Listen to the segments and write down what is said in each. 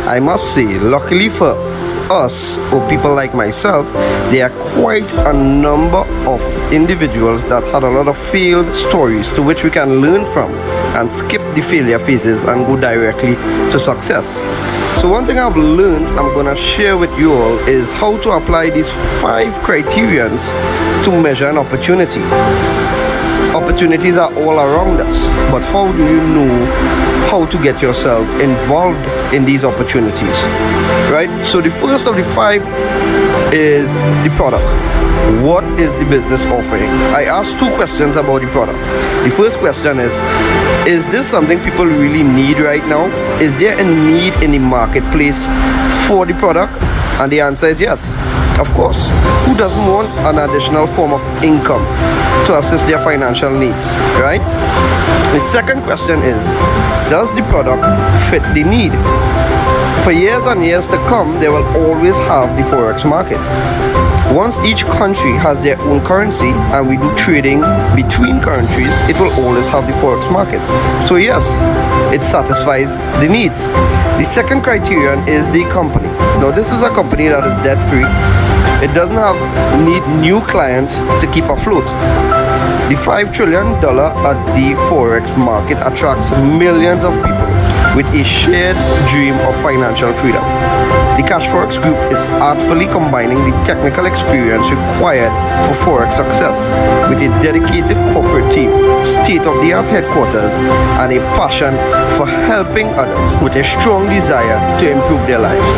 I must say, luckily for us or people like myself, there are quite a number of individuals that had a lot of failed stories to which we can learn from and skip the failure phases and go directly to success. So one thing I've learned I'm gonna share with you all is how to apply these 5 criterions to measure an opportunity. Opportunities are all around us, but how do you know how to get yourself involved in these opportunities, right? So the first of the 5 is the product. What is the business offering? I asked 2 questions about the product. The first question is this something people really need right now? Is there a need in the marketplace for the product? And the answer is yes, of course. Who doesn't want an additional form of income to assist their financial needs, right? The second question is, does the product fit the need? For years and years to come, they will always have the Forex market. Once each country has their own currency and we do trading between countries, it will always have the Forex market. So yes, it satisfies the needs. The second criterion is the company. Now this is a company that is debt free. It doesn't need new clients to keep afloat. The $5 trillion a day Forex market attracts millions of people with a shared dream of financial freedom. The Cashfx group is artfully combining the technical experience required for Forex success with a dedicated corporate team, state-of-the-art headquarters, and a passion for helping others with a strong desire to improve their lives.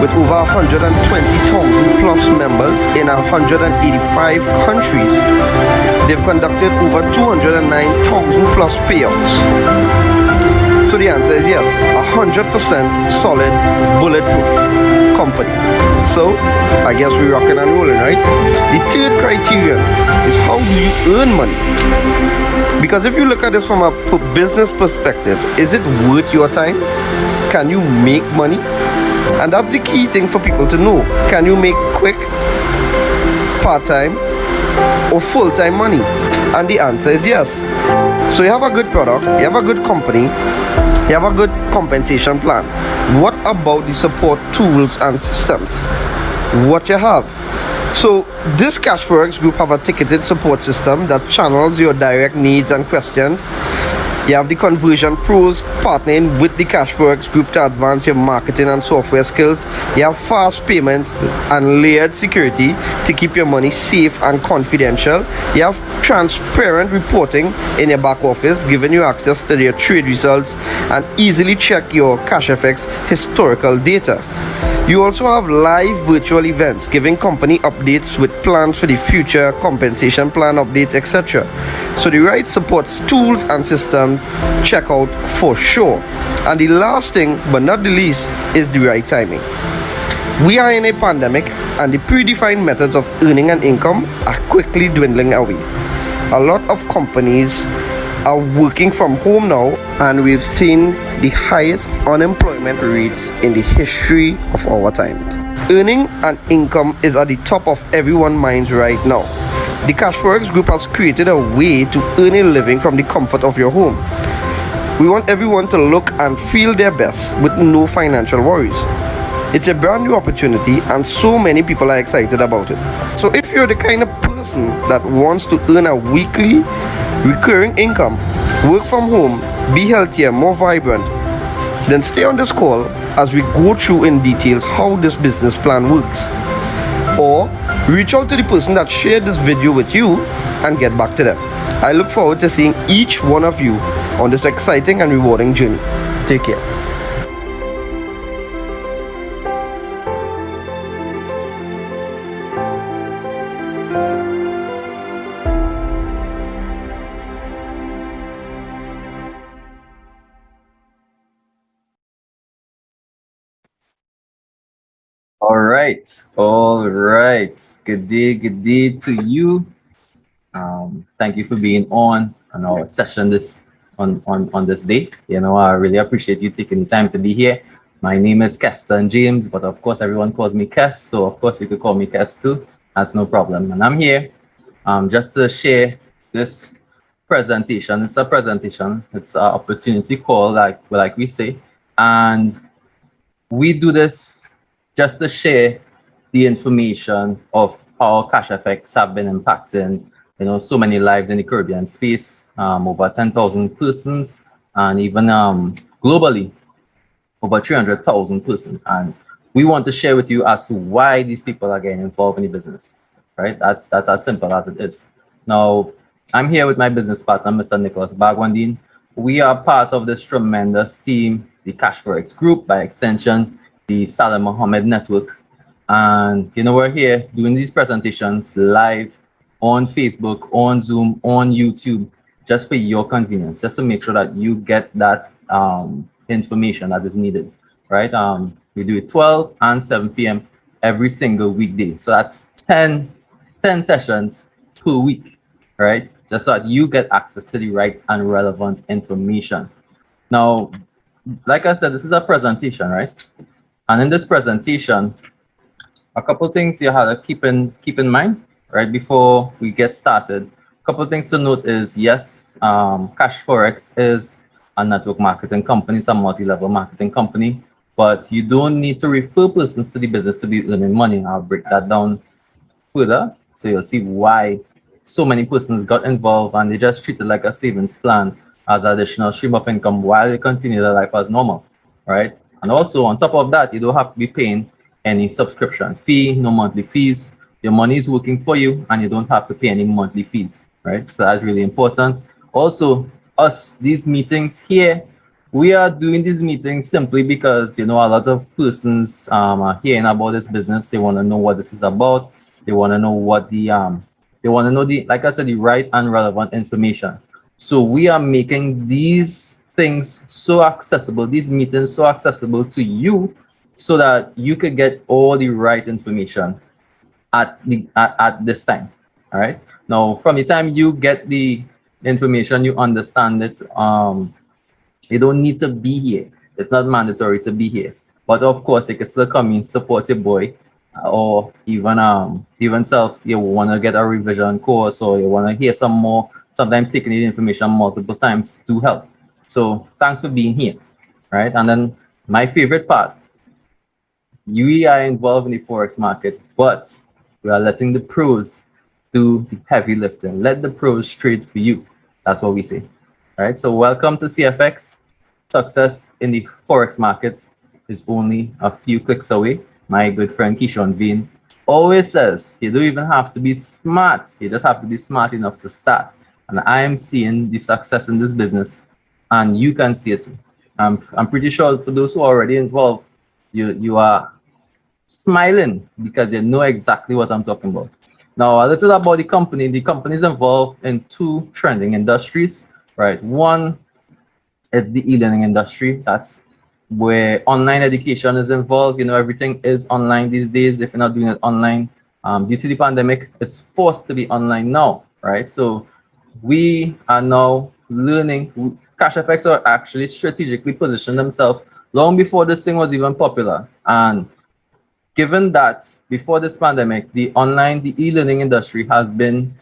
With over 120,000 plus members in 185 countries, they've conducted over 209,000 plus payouts. So the answer is yes, 100% solid, bulletproof company. So I guess we're rocking and rolling, right? The third criterion is how do you earn money? Because if you look at this from a business perspective, is it worth your time? Can you make money? And that's the key thing for people to know. Can you make quick, part-time, or full-time money? And the answer is yes. So you have a good product, you have a good company, you have a good compensation plan. What about the support tools and systems? What you have? So this Cashfx group have a ticketed support system that channels your direct needs and questions. You have the conversion pros partnering with the Cashfx group to advance your marketing and software skills. You have fast payments and layered security to keep your money safe and confidential. You have transparent reporting in your back office, giving you access to your trade results and easily check your Cashfx historical data. You also have live virtual events giving company updates with plans for the future, compensation plan updates, etc. So the right support tools and systems, check out for sure. And the last thing but not the least is the right timing. We are in a pandemic and the predefined methods of earning an income are quickly dwindling away. A lot of companies are working from home now, and we've seen the highest unemployment rates in the history of our time. Earning an income is at the top of everyone's minds right now. The Cashfx group has created a way to earn a living from the comfort of your home. We want everyone to look and feel their best with no financial worries. It's a brand new opportunity and so many people are excited about it. So if you're the kind of person that wants to earn a weekly recurring income, work from home, be healthier, more vibrant, then stay on this call as we go through in details how this business plan works. Or reach out to the person that shared this video with you and get back to them. I look forward to seeing each one of you on this exciting and rewarding journey. Take care. All right. Good day to you. Thank you for being on our session on this day. I really appreciate you taking the time to be here. My name is Keston James, but of course everyone calls me Kes, so of course you could call me Kes too. That's no problem. And I'm here just to share this presentation. It's a presentation. It's an opportunity call, like we say, and we do this just to share the information of how Cashfx have been impacting, so many lives in the Caribbean space, over 10,000 persons, and even globally, over 300,000 persons. And we want to share with you as to why these people are getting involved in the business, right? That's as simple as it is. Now, I'm here with my business partner, Mr. Nicholas Bagwandine. We are part of this tremendous team, the Cashfx group, by extension, the Salah Mohammed Network. And, we're here doing these presentations live on Facebook, on Zoom, on YouTube, just for your convenience, just to make sure that you get that information that is needed, right? We do it 12 and 7 p.m. every single weekday. So that's 10 sessions per week, right? Just so that you get access to the right and relevant information. Now, like I said, this is a presentation, right? And in this presentation, a couple things you have to keep in mind, right, before we get started. A couple things to note is, yes, Cashfx is a network marketing company, it's a multi-level marketing company, but you don't need to refer persons to the business to be earning money. I'll break that down further, so you'll see why so many persons got involved and they just treat it like a savings plan as an additional stream of income while they continue their life as normal, right? And also on top of that, you don't have to be paying any subscription fee, no monthly fees. Your money is working for you and you don't have to pay any monthly fees, right? So that's really important. Also, these meetings here, we are doing these meetings simply because, a lot of persons are hearing about this business. They want to know what this is about. They want to know what they want to know like I said, the right and relevant information. So we are making these things so accessible, these meetings so accessible to you, so that you could get all the right information at this time. All right. Now, from the time you get the information, you understand it. You don't need to be here. It's not mandatory to be here. But of course, you can still come in, support your boy, or even self, you want to get a revision course, or you want to hear some more. Sometimes taking the information multiple times to help. So thanks for being here, right? And then my favorite part, we are involved in the Forex market, but we are letting the pros do the heavy lifting. Let the pros trade for you. That's what we say. All right. So welcome to CFX. Success in the Forex market is only a few clicks away. My good friend Kishon Veen always says you don't even have to be smart. You just have to be smart enough to start. And I am seeing the success in this business, and you can see it too. I'm pretty sure for those who are already involved, you are smiling because you know exactly what I'm talking about. Now, a little about the company. The company is involved in two trending industries, right? One, it's the e-learning industry. That's where online education is involved. Everything is online these days. If you're not doing it online, due to the pandemic, it's forced to be online now, right? So we are now learning. Cashfx are actually strategically positioned themselves long before this thing was even popular. And given that before this pandemic, the e-learning industry has been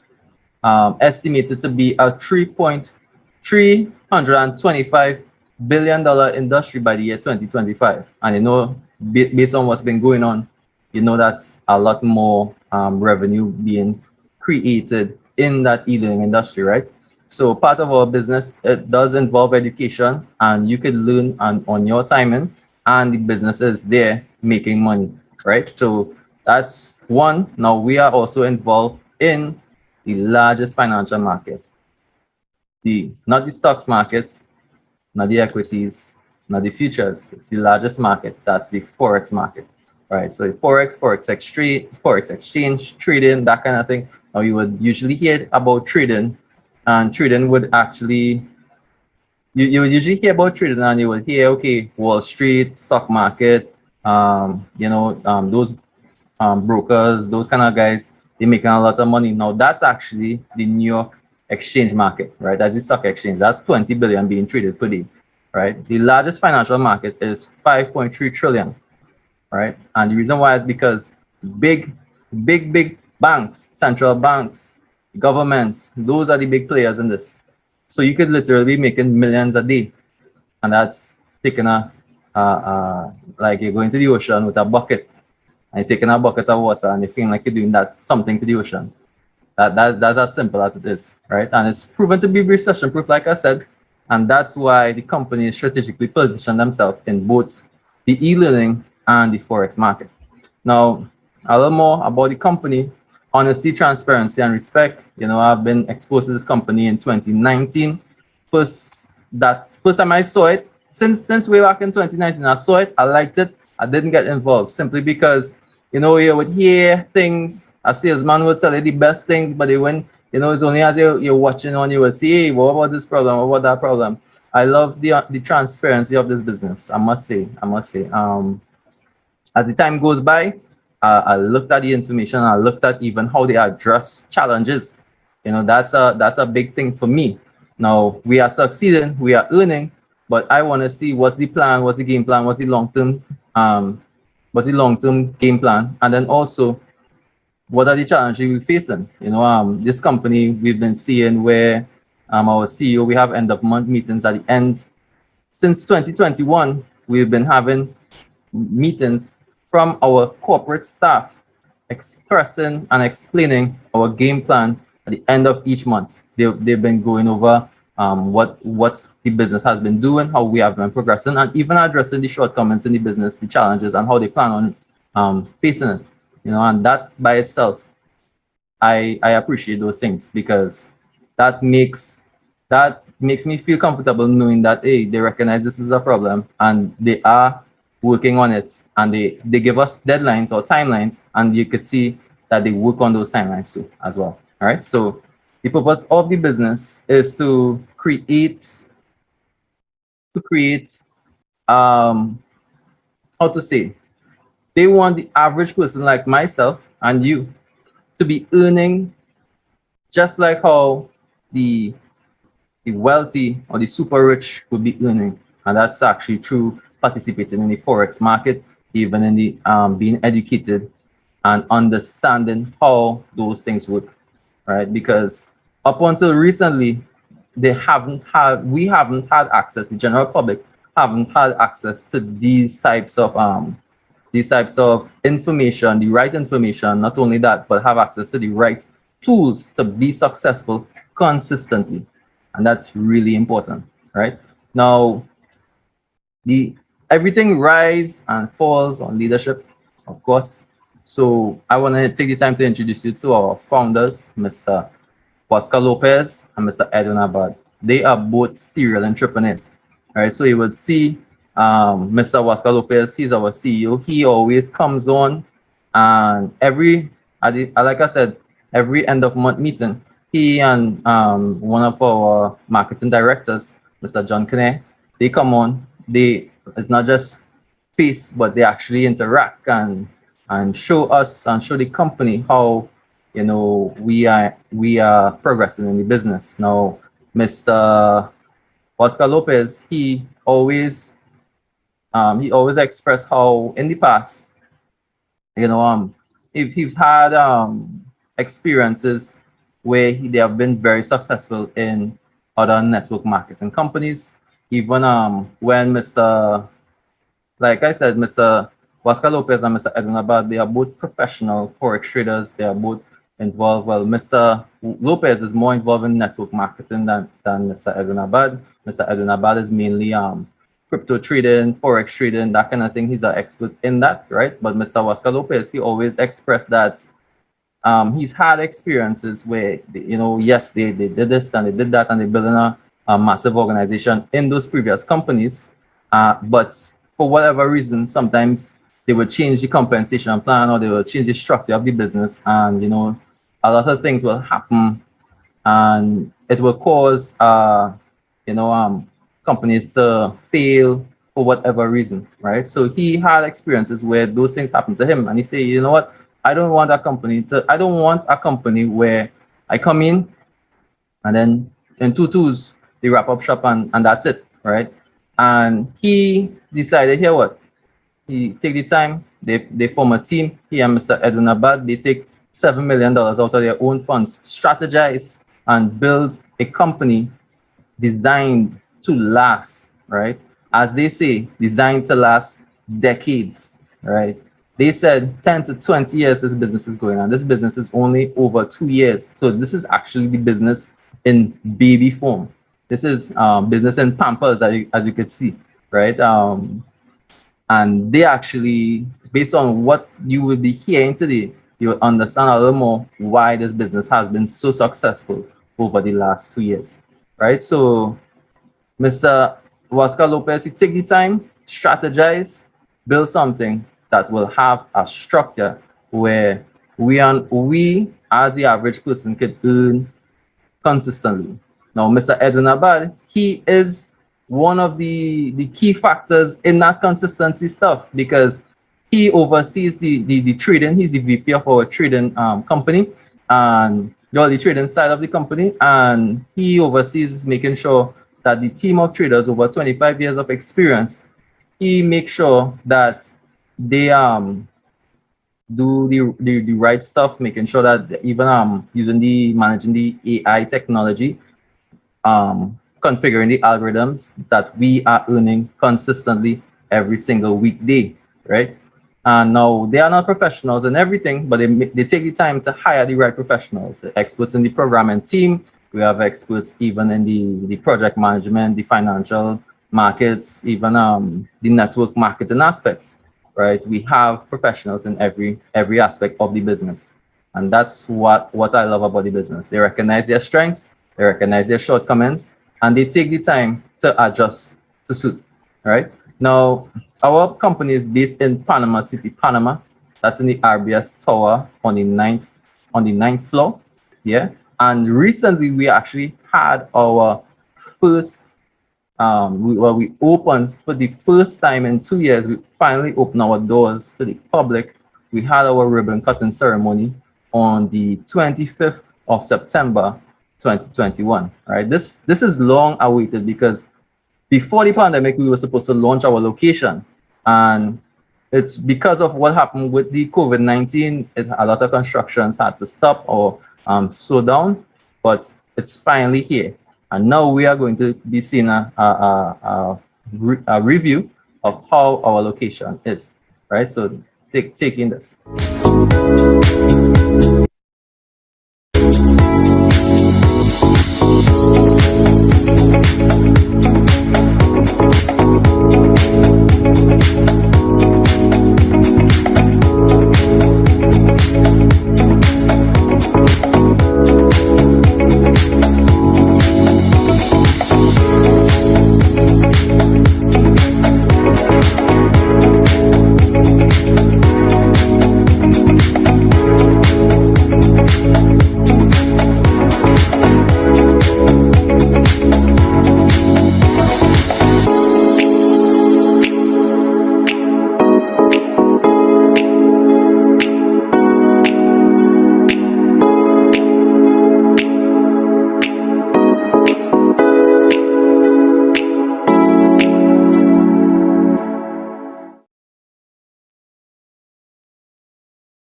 estimated to be a $3.325 billion industry by the year 2025. And based on what's been going on, that's a lot more revenue being created in that e-learning industry, right? So part of our business, it does involve education, and you can learn on your timing, and the business is there making money, right? So that's one. Now we are also involved in the largest financial market, not the stocks market, not the equities, not the futures. It's the largest market. That's the Forex market, right? So Forex exchange, trading, that kind of thing. Now you would usually hear about trading, and trading would actually, you would usually hear about trading, and you would hear, okay, Wall Street, stock market, those brokers, those kind of guys, they're making a lot of money. Now that's actually the New York exchange market, right? That's the stock exchange. That's 20 billion being traded per day, right? The largest financial market is 5.3 trillion, right? And the reason why is because big banks, central banks, governments, those are the big players in this. So you could literally be making millions a day, and that's taking like you're going to the ocean with a bucket and you're taking a bucket of water and you feel like you're doing that something to the ocean. That's as simple as it is, right? And it's proven to be recession proof, like I said, and that's why the company strategically position themselves in both the e-learning and the forex market. Now, a little more about the company: honesty, transparency, and respect. I've been exposed to this company in 2019. First time I saw it, since way back in 2019, I saw it, I liked it. I didn't get involved simply because you would hear things. A salesman would tell you the best things, but when it's only as you're watching on, you will see, hey, what about this problem? What about that problem? I love the transparency of this business. I must say. As the time goes by, I looked at the information. I looked at even how they address challenges. That's a big thing for me. Now we are succeeding, we are earning, but I want to see what's the plan, what's the game plan, what's the long term game plan, and then also what are the challenges we're facing. This company we've been seeing where our CEO, we have end of month meetings at the end. Since 2021, we've been having meetings from our corporate staff expressing and explaining our game plan at the end of each month. They've been going over what the business has been doing, how we have been progressing, and even addressing the shortcomings in the business, the challenges, and how they plan on facing it. And that by itself, I appreciate those things, because that makes me feel comfortable knowing that, hey, they recognize this is a problem and they are working on it, and they give us deadlines or timelines, and you could see that they work on those timelines too as well. All right. So the purpose of the business is to create how to say, they want the average person like myself and you to be earning just like how the wealthy or the super rich would be earning. And that's actually through participating in the forex market, even in the being educated and understanding how those things work, right? Because up until recently, we haven't had access, the general public haven't had access to these types of information, the right information. Not only that, but have access to the right tools to be successful consistently. And that's really important, right? Now, everything rise and falls on leadership, of course. So I want to take the time to introduce you to our founders, Mr. Oscar Lopez and Mr. Edwin Abad. They are both serial entrepreneurs. All right, so you would see Mr. Oscar Lopez, he's our CEO. He always comes on, and like I said, every end of month meeting, he and one of our marketing directors, Mr. John Kane, they come on. It's not just face, but they actually interact and show us and show the company how we are progressing in the business. Now, Mr. Oscar Lopez, he always expressed how in the past, if he's had experiences where they have been very successful in other network marketing companies. Even when like I said, Mr. Oscar Lopez and Mr. Edwin Abad, they are both professional forex traders. They are both involved. Well, Mr. Lopez is more involved in network marketing than Mr. Edwin Abad. Mr. Edwin Abad is mainly crypto trading, forex trading, that kind of thing. He's an expert in that, right? But Mr. Oscar Lopez, he always expressed that he's had experiences where yes, they did this and they did that, and they built a massive organization in those previous companies, but for whatever reason, sometimes they would change the compensation plan or they will change the structure of the business, and a lot of things will happen, and it will cause companies to fail for whatever reason, right? So he had experiences where those things happened to him, and he said, you know what, I don't want a company where I come in and then in 2 2s they wrap up shop and that's it, right? And he decided, here what, he take the time, they form a team. He and Mr. Edwin Abad, they take $7 million out of their own funds, strategize and build a company designed to last, right? As they say, designed to last, decades, right? They said 10 to 20 years this business is going on. This business is only over 2 years. So this is actually the business in baby form. This is business in Pampers, as you could see, right? And they actually, based on what you will be hearing today, you will understand a little more why this business has been so successful over the last 2 years, right? So Mr. Oscar Lopez, he take the time, strategize, build something that will have a structure where we as the average person could earn consistently. Now, Mr. Edwin Abad, he is one of the key factors in that consistency stuff because he oversees the trading. He's the VP of our trading company and the trading side of the company. And he oversees making sure that the team of traders over 25 years of experience, he makes sure that they do the right stuff, making sure that even using the managing the AI technology, configuring the algorithms that we are earning consistently every single weekday, right? And now they are not professionals in everything, but they take the time to hire the right professionals, the experts in the programming team. We have experts even in the project management, the financial markets, even the network marketing aspects, right? We have professionals in every aspect of the business. And that's what I love about the business. They recognize their strengths, they recognize their shortcomings, and they take the time to adjust to suit, right? Now, our company is based in Panama City, Panama. That's in the RBS Tower on the ninth floor. Yeah. And recently we actually had our first we opened for the first time in 2 years. We finally opened our doors to the public. We had our ribbon cutting ceremony on the 25th of September 2021. Right, this is long awaited because before the pandemic we were supposed to launch our location, and it's because of what happened with the COVID-19. A lot of constructions had to stop or slow down, but it's finally here. And now we are going to be seeing a review of how our location is, right? So take in this.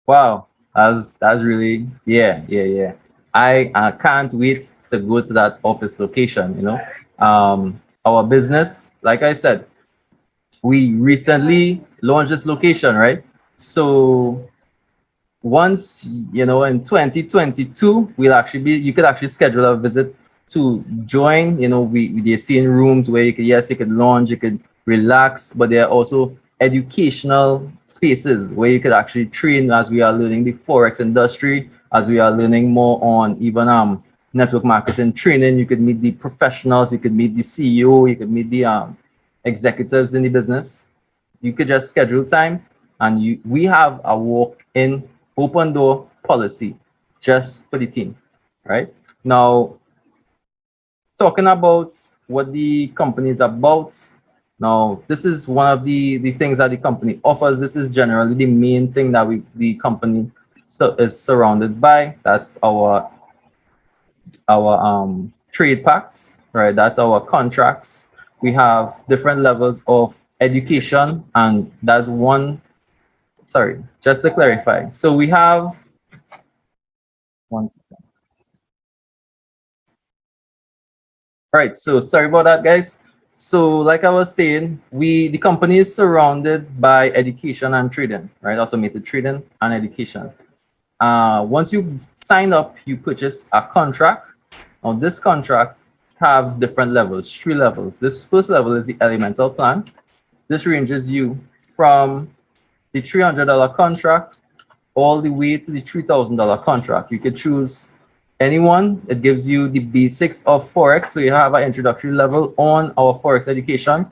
Wow, that's really, yeah. I can't wait to go to that office location. Our business, like I said, we recently launched this location, right? So once in 2022, you could actually schedule a visit to join. They're seeing rooms where you could launch, you could relax, but there are also educational spaces where you could actually train, as we are learning the forex industry, as we are learning more on even network marketing training. You could meet the professionals, you could meet the CEO, you could meet the executives in the business. You could just schedule time, and we have a walk-in open door policy just for the team, right? Now, talking about what the company is about. Now, this is one of the things that the company offers. This is generally the main thing that the company is surrounded by. That's our trade packs, right? That's our contracts. We have different levels of education, and that's one. Sorry, just to clarify. So we have one second. Right, so sorry about that, guys. So like I was saying, the company is surrounded by education and trading, right? Automated trading and education. Once you sign up, you purchase a contract. Now this contract has different levels, 3 levels. This first level is the elemental plan. This ranges you from the $300 contract all the way to the $3,000 contract. You could choose anyone. It gives you the basics of Forex. So you have an introductory level on our Forex education.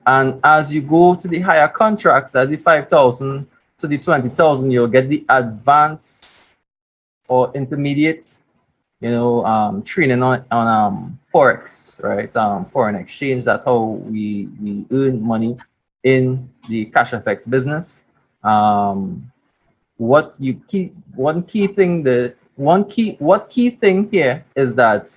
And as you go to the higher contracts, that's the 5,000 to the 20,000, you'll get the advanced or intermediate, training on Forex, right? Foreign exchange. That's how we earn money in the Cashfx business. What key thing here is that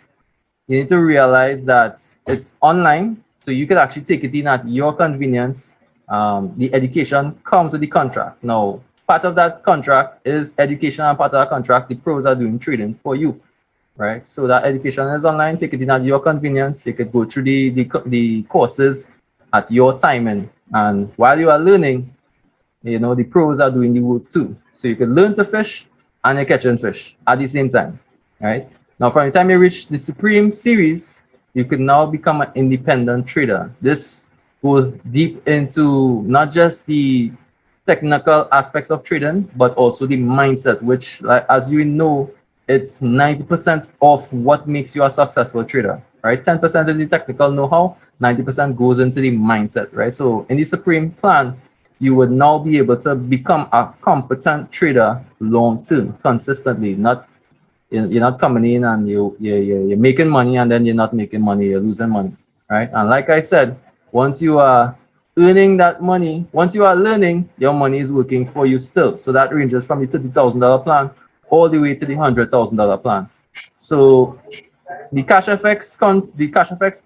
you need to realize that it's online, so you can actually take it in at your convenience. The education comes with the contract. Now, part of that contract is education, and part of that contract, the pros are doing trading for you, right? So that education is online. Take it in at your convenience. You could go through the courses at your timing, and while you are learning, the pros are doing the work too. So you can learn to fish and you're catching fish at the same time, right? Now, from the time you reach the Supreme Series, you can now become an independent trader. This goes deep into not just the technical aspects of trading, but also the mindset, which, like, as you know, it's 90% of what makes you a successful trader, right? 10% is the technical know-how, 90% goes into the mindset, right? So in the Supreme plan, you would now be able to become a competent trader long term, consistently. You're not coming in and you're making money and then you're not making money, you're losing money, right? And like I said, once you are earning that money, once you are learning, your money is working for you still. So that ranges from the $30,000 plan all the way to the $100,000 plan. So the Cashfx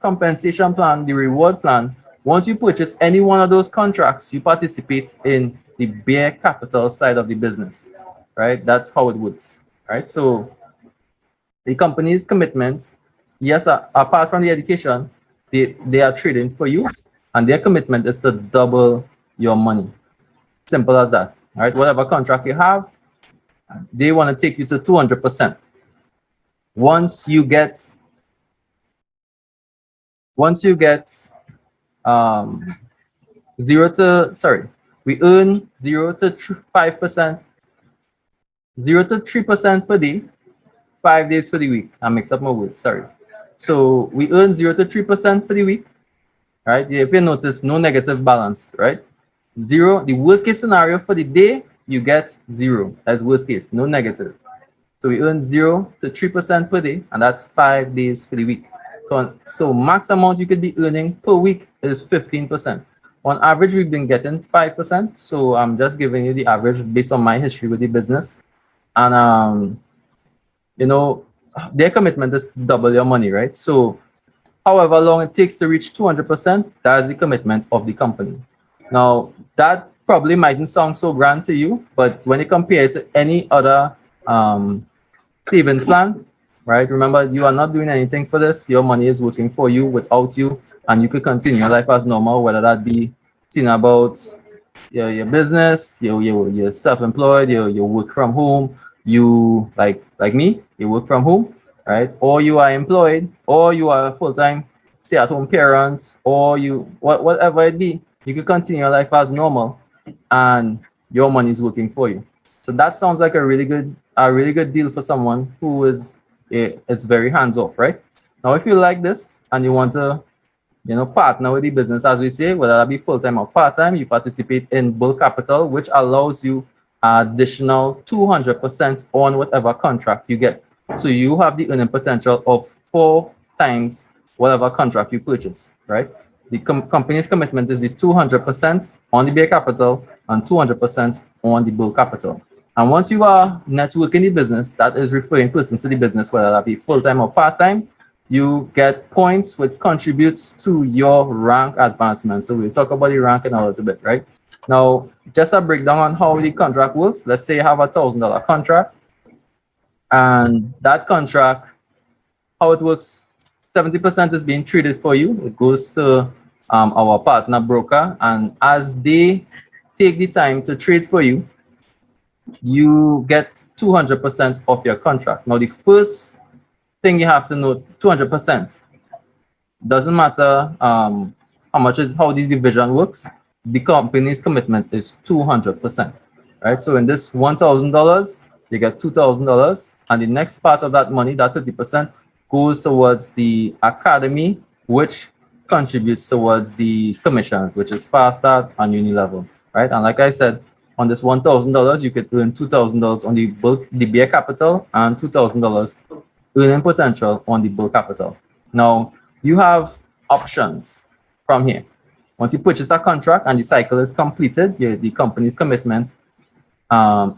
compensation plan, the reward plan, once you purchase any one of those contracts, you participate in the bare capital side of the business, right? That's how it works, right? So the company's commitments, yes, apart from the education, they are trading for you, and their commitment is to double your money. Simple as that, right? Whatever contract you have, they want to take you to 200%. Once you get we earn 0 to 5%, 0 to 3% per day, 5 days for the week. I mixed up my words, sorry. So we earn 0 to 3% for the week, right? If you notice, no negative balance, right? 0, the worst case scenario for the day, you get 0. That's worst case, no negative. So we earn 0 to 3% per day, and that's 5 days for the week. So max amount you could be earning per week is 15%. On average, we've been getting 5%. So I'm just giving you the average based on my history with the business. And their commitment is to double your money, right? So however long it takes to reach 200%, that's the commitment of the company. Now, that probably mightn't sound so grand to you, but when you compare it to any other savings plan, right? Remember, you are not doing anything for this. Your money is working for you without you, and you could continue your life as normal, whether that be seeing about your business, you're self-employed, you work from home, you like me, you work from home, right? Or you are employed, or you are a full-time stay-at-home parent, or whatever it be, you can continue your life as normal, and your money is working for you. So that sounds like a really good deal for someone who is it's very hands-off, right? Now, if you like this and you want to partner with the business, as we say, whether that be full-time or part-time, you participate in bull capital, which allows you additional 200% on whatever contract you get. So you have the earning potential of 4 times whatever contract you purchase, right? The company's commitment is the 200% on the bare capital and 200% on the bull capital. And once you are networking the business, that is referring persons to the business, whether that be full-time or part-time, you get points which contributes to your rank advancement. So we'll talk about the rank in a little bit, right? Now, just a breakdown on how the contract works. Let's say you have a $1,000 contract, and that contract, how it works, 70% is being traded for you. It goes to our partner broker, and as they take the time to trade for you, you get 200% of your contract. Now, the first thing you have to know, 200%. Doesn't matter how much is how the division works. The company's commitment is 200%, right? So in this $1,000, you get $2,000, and the next part of that money, that 30%, goes towards the academy, which contributes towards the commissions, which is Fast Start and Uni Level, right? And like I said, on this $1,000, you could earn $2,000 on the bulk, the bare capital, and $2,000 earning potential on the bulk capital. Now, you have options from here. Once you purchase a contract and the cycle is completed, the company's commitment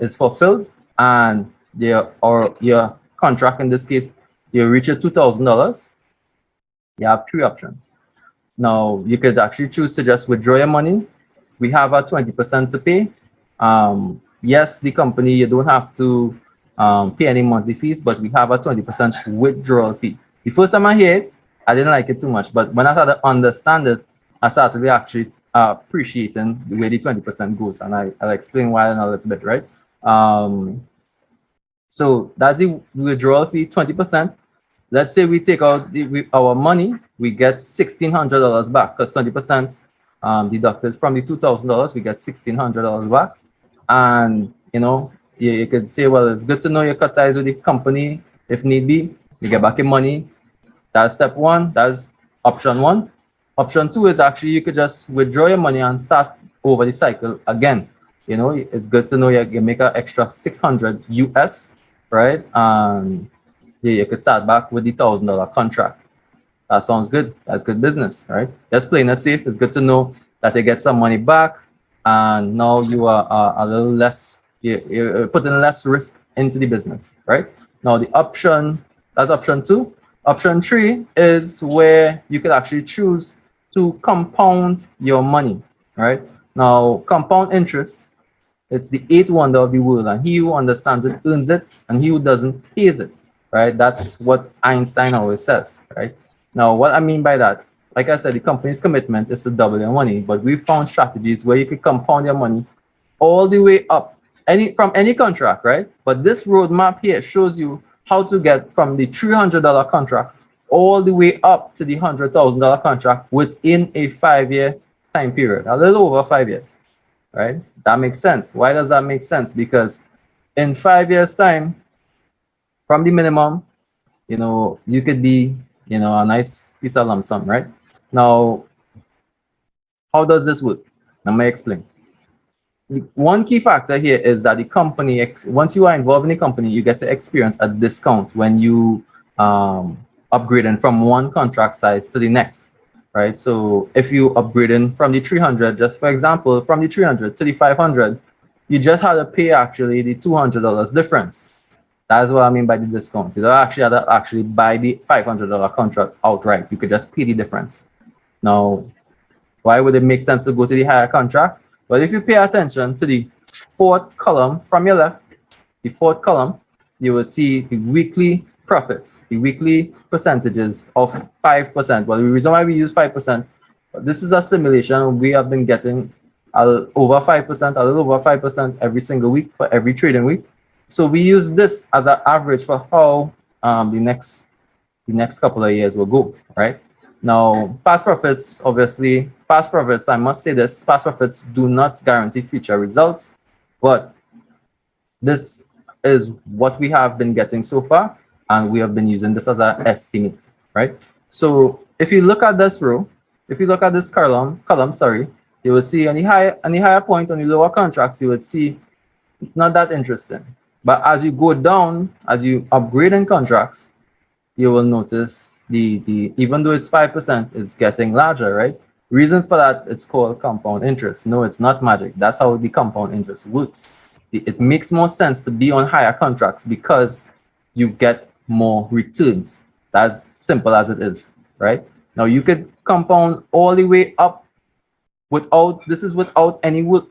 is fulfilled, and your contract, in this case, you reach your $2,000, you have three options. Now, you could actually choose to just withdraw your money. We have a 20% to pay. Yes, the company, you don't have to pay any monthly fees, but we have a 20% withdrawal fee. The first time I heard it, I didn't like it too much, but when I started to understand it, I started to actually appreciating the way the 20% goes, and I'll explain why in a little bit, right? So that's the withdrawal fee, 20%. Let's say we take out our money, we get $1,600 back, because 20% deducted from the $2,000, we get $1,600 back. And you could say, well, it's good to know you cut ties with the company if need be. You get back your money. That's step one. That's option one. Option two is actually you could just withdraw your money and start over the cycle again. It's good to know you make an extra 600 US, right? And you could start back with the $1,000 contract. That sounds good. That's good business, right? Just playing it safe. It's good to know that you get some money back, and now you are a little less, you're putting less risk into the business, right? Now that's option two. Option three is where you could actually choose to compound your money, right? Now, compound interest, it's the eighth wonder of the world, and he who understands it earns it, and he who doesn't pays it, right? That's what Einstein always says, right? Now, what I mean by that, like I said, the company's commitment is to double your money, but we found strategies where you could compound your money all the way up, from any contract, right? But this roadmap here shows you how to get from the $300 contract all the way up to the $100,000 contract within a 5-year time period, a little over 5 years, right? That makes sense. Why does that make sense? Because in 5 years' time, from the minimum, you could be, a nice piece of lump sum, right? Now, how does this work? Let me explain. One key factor here is that the company, once you are involved in the company, you get to experience a discount when you upgrading from one contract size to the next, right? So if you upgrading from the 300, just for example, from the 300 to the 500, you just had to pay actually the $200 difference. That's what I mean by the discount. You don't actually have to actually buy the $500 contract outright. You could just pay the difference. Now, why would it make sense to go to the higher contract? Well, if you pay attention to the fourth column from your left, the fourth column, you will see the weekly profits, the weekly percentages of 5%. Well, the reason why we use 5%, this is a simulation. We have been getting over 5%, a little over 5% every single week for every trading week. So we use this as an average for how the next couple of years will go, right? Now, past profits, obviously, I must say this, past profits do not guarantee future results, but this is what we have been getting so far, and we have been using this as an estimate, right? So if you look at this row, if you look at this column, you will see any higher point on the lower contracts, you would see it's not that interesting. But as you go down, as you upgrade in contracts, you will notice even though it's 5%, it's getting larger, right? Reason for that, it's called compound interest. No, it's not magic. That's how the compound interest works. It makes more sense to be on higher contracts because you get more returns. That's simple as it is, right? Now you could compound all the way up without any work.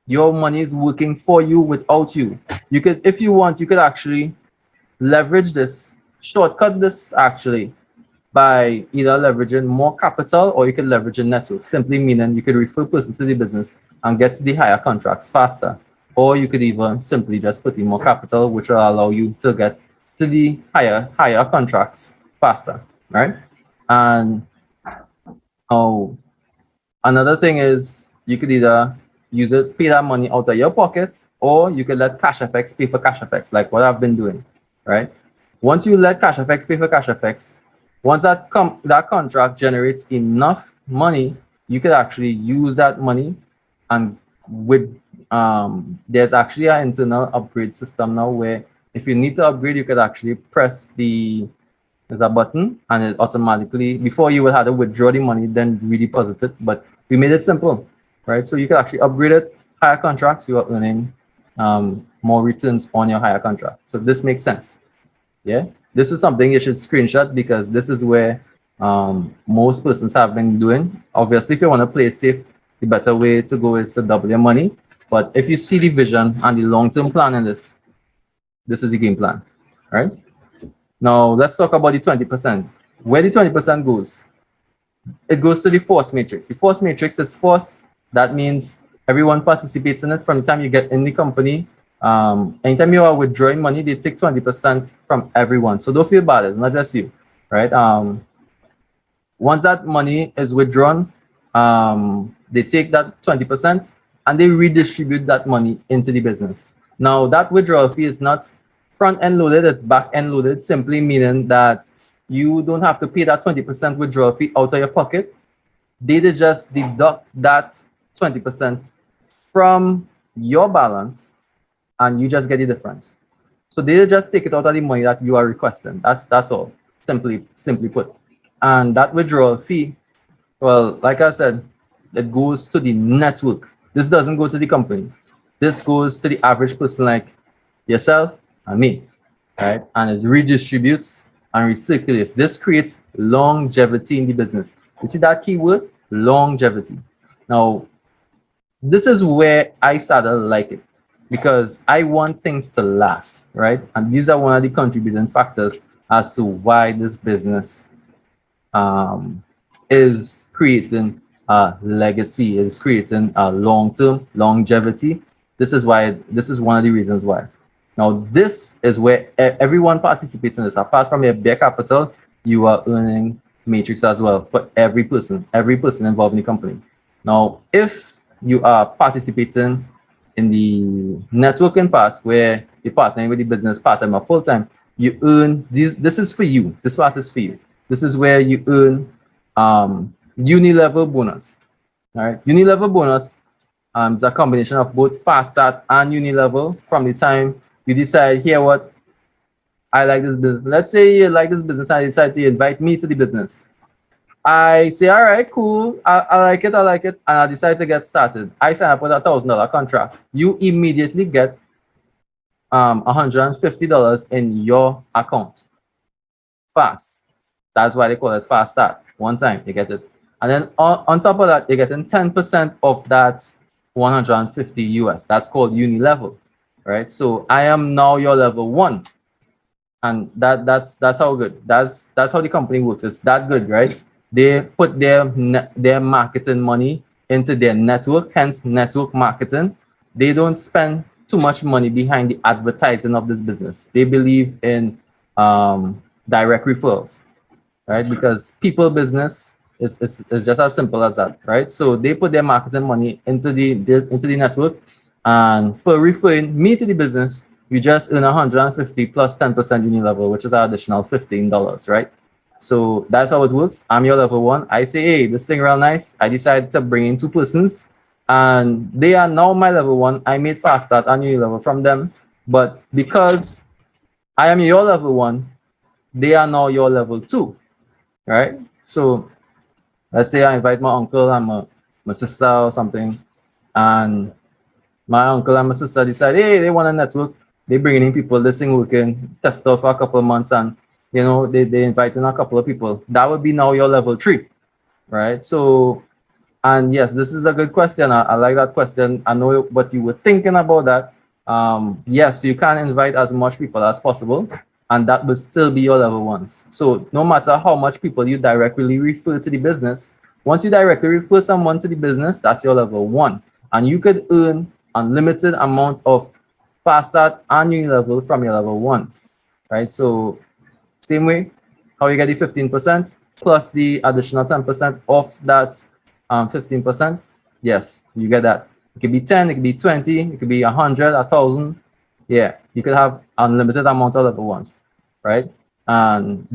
Your money is working for you without you. You could, if you want, you could actually leverage this, shortcut this actually by either leveraging more capital or you could leverage a network, simply meaning you could refer persons to the business and get to the higher contracts faster. Or you could even simply just put in more capital, which will allow you to get to the higher contracts faster, right? And another thing is you could either pay that money out of your pocket, or you could let Cashfx pay for Cashfx, like what I've been doing, right? Once you let Cashfx pay for Cashfx, once that contract generates enough money, you could actually use that money, and with there's actually an internal upgrade system now where if you need to upgrade, you could actually press there's a button and it automatically, before you would have to withdraw the money, then redeposit it. But we made it simple, right? So you can actually upgrade it, higher contracts, you are earning more returns on your higher contract. So this makes sense. Yeah, this is something you should screenshot because this is where most persons have been doing. Obviously, if you want to play it safe, the better way to go is to double your money. But if you see the vision and the long-term plan in this, this is the game plan, right? Now, let's talk about the 20%. Where the 20% goes, it goes to the force matrix. The force matrix is force. That means everyone participates in it from the time you get in the company. Anytime you are withdrawing money, they take 20% from everyone. So don't feel bad, it's not just you, right? Once that money is withdrawn, they take that 20% and they redistribute that money into the business. Now, that withdrawal fee is not front-end loaded, it's back-end loaded, simply meaning that you don't have to pay that 20% withdrawal fee out of your pocket. They just deduct that 20% from your balance and you just get the difference. So they just take it out of the money that you are requesting. That's all, simply put. And that withdrawal fee, well, like I said, it goes to the network. This doesn't go to the company. This goes to the average person like yourself and me, right? And it redistributes and recirculates. This creates longevity in the business. You see that keyword? Longevity. Now, this is where I started to like it because I want things to last, right? And these are one of the contributing factors as to why this business is creating a legacy, is creating a long-term longevity. This is one of the reasons why. Now, this is where everyone participates in this. Apart from your bare capital, you are earning matrix as well for every person involved in the company. Now, if you are participating in the networking part where you're partnering with the business part-time or full-time, you earn this is for you. This part is for you. This is where you earn Uni Level Bonus. All right, Uni Level Bonus is a combination of both Fast Start and Uni Level from the time you decide, here what, I like this business. Let's say you like this business and you decide to invite me to the business. I say, all right, cool, I like it, and I decide to get started. I sign up with a $1,000 contract. You immediately get $150 in your account. Fast. That's why they call it Fast Start. One time you get it. And then on top of that, you're getting 10% of that 150 US. That's called Uni Level, right? So I am now your level 1. And that's how good. That's how the company works. It's that good, right? They put their marketing money into their network, hence network marketing. They don't spend too much money behind the advertising of this business. They believe in direct referrals, right? Because people business is just as simple as that, right? So they put their marketing money into the network, and for referring me to the business, you just earn 150 plus 10% Uni Level, which is an additional $15, right? So that's how it works. I'm your level 1. I say, hey, this thing real nice. I decided to bring in 2 persons, and they are now my level 1. I made Fast Start and Uni Level from them, but because I am your level 1, they are now your level 2, right? So let's say I invite my uncle and my sister or something, and my uncle and my sister decide, hey, they want a network. They bring in people, this thing working, test out for a couple of months, and you know, they invite in a couple of people. That would be now your level 3, right? So, and yes, this is a good question. I like that question. I know what you were thinking about that. Yes, you can invite as much people as possible. and that will still be your level ones. So no matter how much people you directly refer to the business, once you directly refer someone to the business, that's your level one. And you could earn unlimited amount of past that and Uni Level from your level ones, right? So same way, how you get the 15% plus the additional 10% of that 15%. Yes, you get that. It could be 10, it could be 20, it could be 100, 1,000. Yeah, you could have unlimited amount of level ones, right? And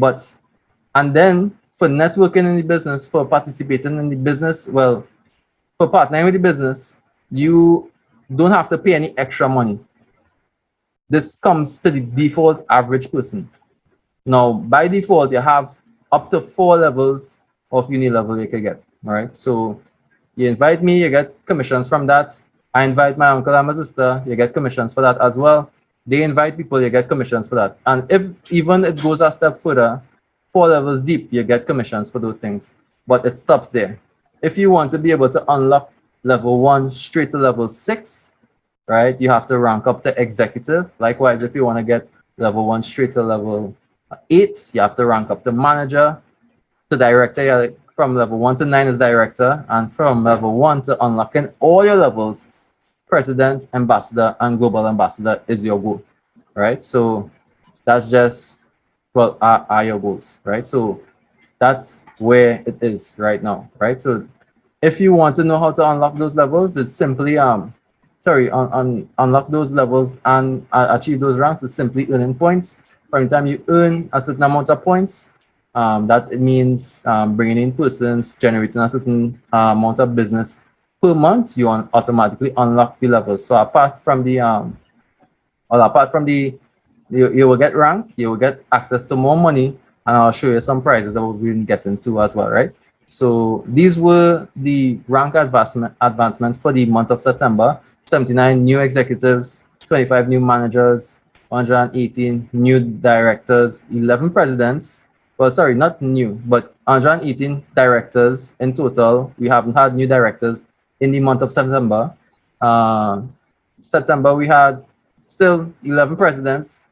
then for networking in the business, for participating in the business, well, for partnering with the business, you don't have to pay any extra money. This comes to the default average person. Now, by default, you have up to 4 levels of Uni Level you can get. All right. So you invite me, you get commissions from that. I invite my uncle and my sister, you get commissions for that as well. They invite people, you get commissions for that. And if even it goes a step further, 4 levels deep, you get commissions for those things. But it stops there. If you want to be able to unlock level 1 straight to level 6, right, you have to rank up to executive. Likewise, if you want to get level 1 straight to level 8, you have to rank up to manager. To director, yeah, from level 1 to 9 is director, and from level 1 to unlocking all your levels, president, ambassador, and global ambassador is your goal, right? So that's just, well, are your goals, right? So that's where it is right now, right? So if you want to know how to unlock those levels, it's simply unlock those levels and achieve those ranks. It's simply earning points. Every time you earn a certain amount of points, that it means bringing in persons, generating a certain amount of business per month, you automatically unlock the levels. So apart from the you will get rank, you will get access to more money, and I'll show you some prizes that we'll be getting to as well, right? So these were the rank advancements for the month of September. 79 new executives, 25 new managers, 118 new directors, 11 presidents. Well, sorry, not new, but 118 directors in total. We haven't had new directors in the month of September. September, we had still 11 presidents,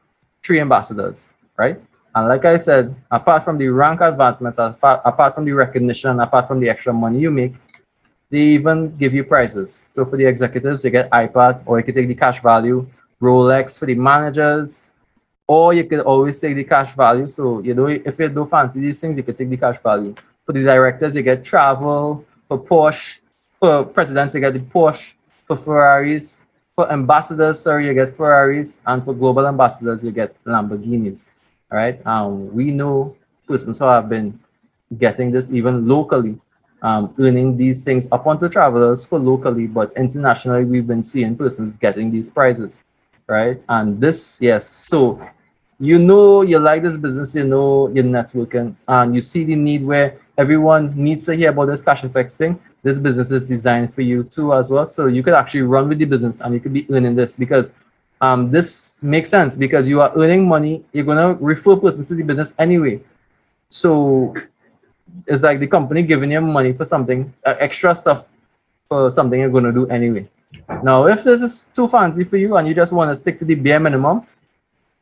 3 ambassadors, right? And like I said, apart from the rank advancements, apart from the recognition, apart from the extra money you make, they even give you prizes. So for the executives, you get iPad, or you can take the cash value, Rolex for the managers, or you could always take the cash value. So if you don't fancy these things, you could take the cash value. For the directors, you get travel. For Porsche, for presidents, you get the Porsche. For Ferraris, for ambassadors, sorry, you get Ferraris, and for global ambassadors, you get Lamborghinis. All right. We know persons who have been getting this even locally, earning these things up onto travelers for locally, but internationally, we've been seeing persons getting these prizes, right? And this, yes. So you like this business, you're networking, and you see the need where everyone needs to hear about this Cashfx thing. This business is designed for you too as well. So you could actually run with the business and you could be earning this, because this makes sense, because you are earning money, you're gonna refer persons to the business anyway. So it's like the company giving you money for something, extra stuff for something you're gonna do anyway. Now, if this is too fancy for you and you just want to stick to the bare minimum,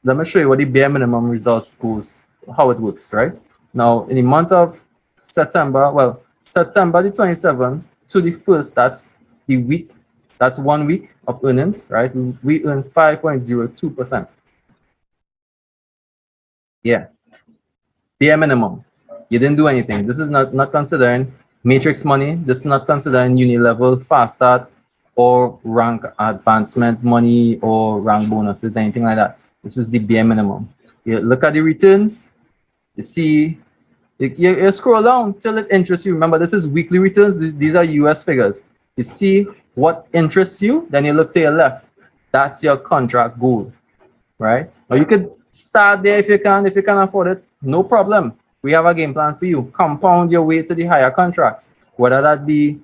let me show you what the bare minimum results goes, how it works, right? Now, in the month of September, well, September the 27th to the 1st, that's the week, that's 1 week of earnings, right? We earn 5.02%. Yeah, bare minimum. You didn't do anything. This is not considering matrix money. This is not considering uni level, fast start, or rank advancement money, or rank bonuses, anything like that. This is the bare minimum. You look at the returns, you see, you scroll down till it interests you. Remember, this is weekly returns. These are US figures. You see what interests you, then you look to your left. That's your contract goal, right? Or you could start there if you can afford it, no problem. We have a game plan for you. Compound your way to the higher contracts, whether that be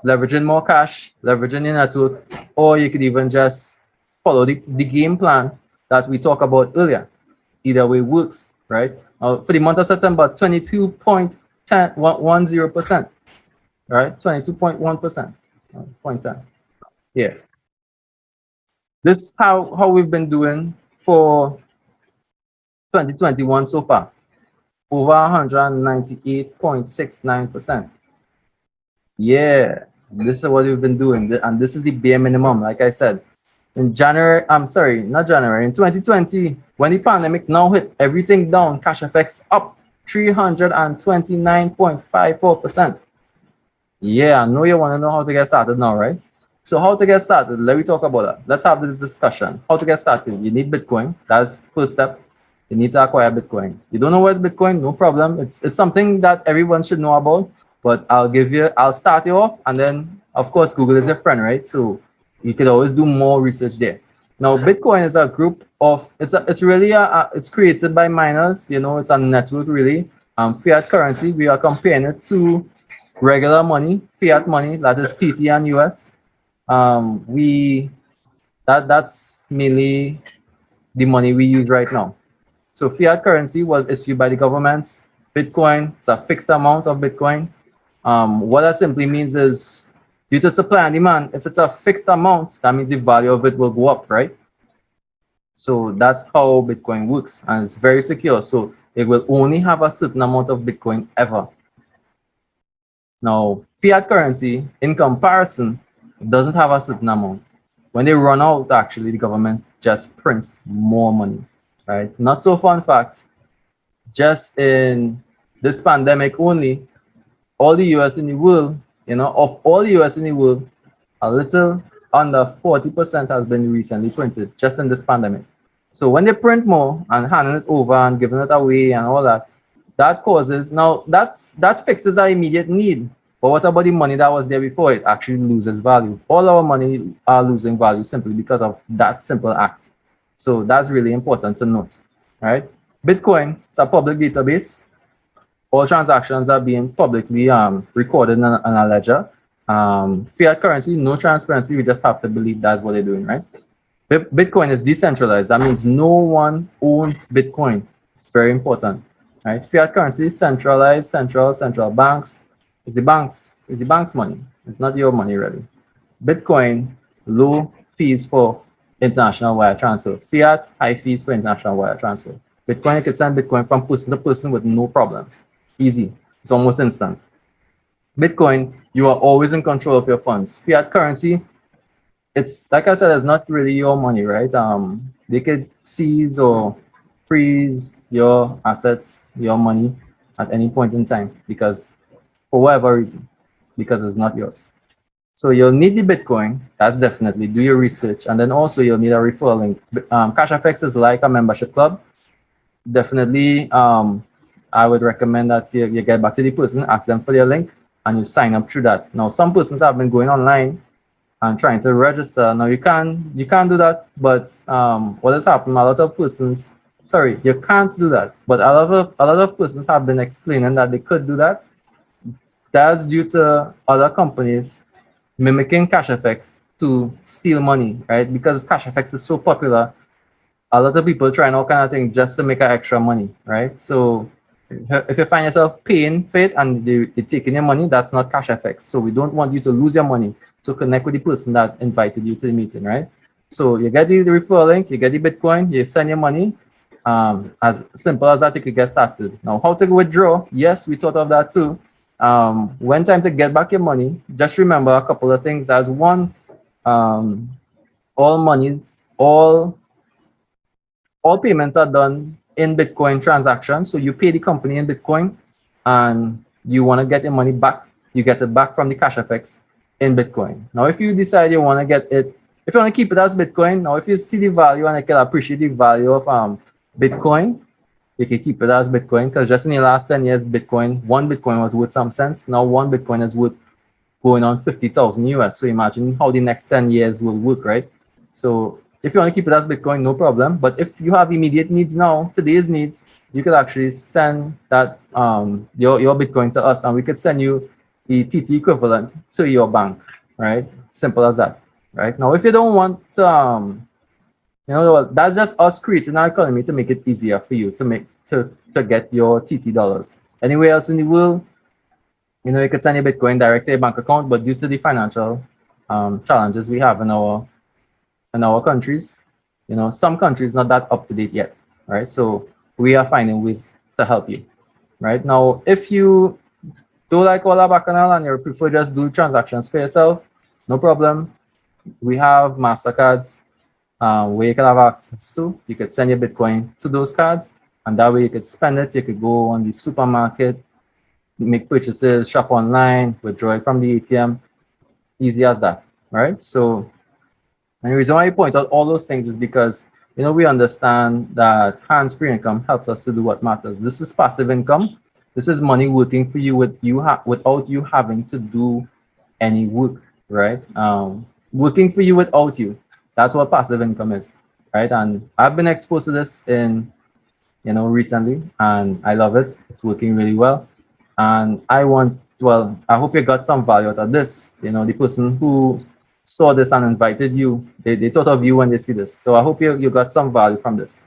leveraging more cash, leveraging your network, or you could even just follow the game plan that we talked about earlier. Either way works, right? For the month of September, 22.10%, right? 22.1%, 0.10. Yeah. This is how we've been doing for 2021 so far, over 198.69%. Yeah, this is what we've been doing, and this is the bare minimum, like I said. In January, I'm sorry, not January, in 2020, when the pandemic now hit, everything down, Cashfx up 329.54%. Yeah, I know you want to know how to get started now, right? So how to get started? Let me talk about that. Let's have this discussion. How to get started? You need Bitcoin. That's first step. You need to acquire Bitcoin. You don't know what's Bitcoin? No problem. It's something that everyone should know about. But I'll start you off, and then of course Google is your friend, right? So you could always do more research there. Now Bitcoin is a group of it's created by miners. You know, it's a network really. Fiat currency. We are comparing it to regular money, fiat money, that is TT and US. That's mainly the money we use right now. So fiat currency was issued by the governments. Bitcoin, it's a fixed amount of Bitcoin. What that simply means is due to supply and demand, if it's a fixed amount, that means the value of it will go up, right? So that's how Bitcoin works, and it's very secure. So it will only have a certain amount of Bitcoin ever. Now, fiat currency, in comparison, doesn't have a certain amount. When they run out, actually, the government just prints more money, right? Not so fun fact, just in this pandemic only, all the US in the world, of all the US in the world, a little under 40% has been recently printed just in this pandemic. So when they print more and handing it over and giving it away and all that, that causes, now that fixes our immediate need. But what about the money that was there before? It actually loses value. All our money are losing value simply because of that simple act. So that's really important to note, right? Bitcoin is a public database. All transactions are being publicly recorded in a ledger. Fiat currency, no transparency. We just have to believe that's what they're doing, right? Bitcoin is decentralized. That means no one owns Bitcoin. It's very important, right? Fiat currency, centralized, central banks. It's the bank's money. It's not your money, really. Bitcoin, low fees for international wire transfer. Fiat, high fees for international wire transfer. Bitcoin, you can send Bitcoin from person to person with no problems. Easy. It's almost instant. Bitcoin, you are always in control of your funds. Fiat currency, it's like I said, it's not really your money, right? They could seize or freeze your assets, your money at any point in time because for whatever reason, because it's not yours. So you'll need the Bitcoin. That's definitely, do your research, and then also you'll need a referral link. Cashfx is like a membership club. Definitely, I would recommend that you get back to the person, ask them for their link, and you sign up through that. Now, some persons have been going online and trying to register. Now, you can't do that, but what has happened? A lot of persons, sorry, you can't do that, but a lot of persons have been explaining that they could do that. That's due to other companies mimicking Cashfx to steal money, right? Because Cashfx is so popular, a lot of people trying all kind of things just to make extra money, right? So if you find yourself paying for it and they're taking your money, that's not Cashfx. So we don't want you to lose your money. So connect with the person that invited you to the meeting, right? So you get the referral link, you get the Bitcoin, you send your money. As simple as that, you could get started. Now, how to withdraw? Yes, we thought of that too. When time to get back your money, just remember a couple of things. There's one, all payments are done in Bitcoin transactions. So you pay the company in Bitcoin and you want to get your money back, you get it back from the Cashfx in Bitcoin. Now, if you decide you want to get it, if you want to keep it as Bitcoin, now if you see the value and you can appreciate the value of Bitcoin, you can keep it as Bitcoin, because just in the last 10 years, one Bitcoin was worth some cents. Now one Bitcoin is worth going on 50,000 US. So imagine how the next 10 years will work, right? So if you want to keep it as Bitcoin, no problem. But if you have immediate needs now, today's needs, you could actually send that your Bitcoin to us, and we could send you the TT equivalent to your bank, right? Simple as that, right? Now, if you don't want to, that's just us creating our economy to make it easier for you to get your TT dollars. Anywhere else in the world, you could send your Bitcoin direct to your bank account, but due to the financial challenges we have in our countries, some countries not that up to date yet, right? So we are finding ways to help you. Right now, if you do like all our bacchanal and you prefer just do transactions for yourself, no problem. We have MasterCards where you can have access to. You could send your Bitcoin to those cards, and that way you could spend it. You could go on the supermarket, make purchases, shop online, withdraw it from the ATM. Easy as that, right? So, and the reason why I point out all those things is because we understand that hands-free income helps us to do what matters. This is passive income. This is money working for you without you having to do any work, right? Working for you without you. That's what passive income is, right? And I've been exposed to this in recently, and I love it. It's working really well. And I hope you got some value out of this. The person who saw this and invited you, they thought of you when they see this. So I hope you got some value from this.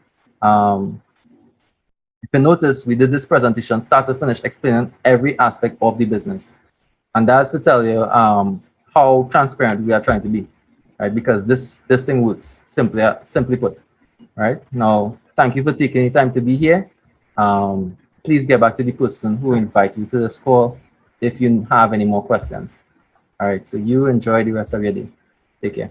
If you notice, we did this presentation start to finish explaining every aspect of the business. And that's to tell you how transparent we are trying to be, right? Because this thing works, simply put, right? Now, thank you for taking the time to be here. Please get back to the person who invited you to this call if you have any more questions. All right, so you enjoy the rest of your day. Take care.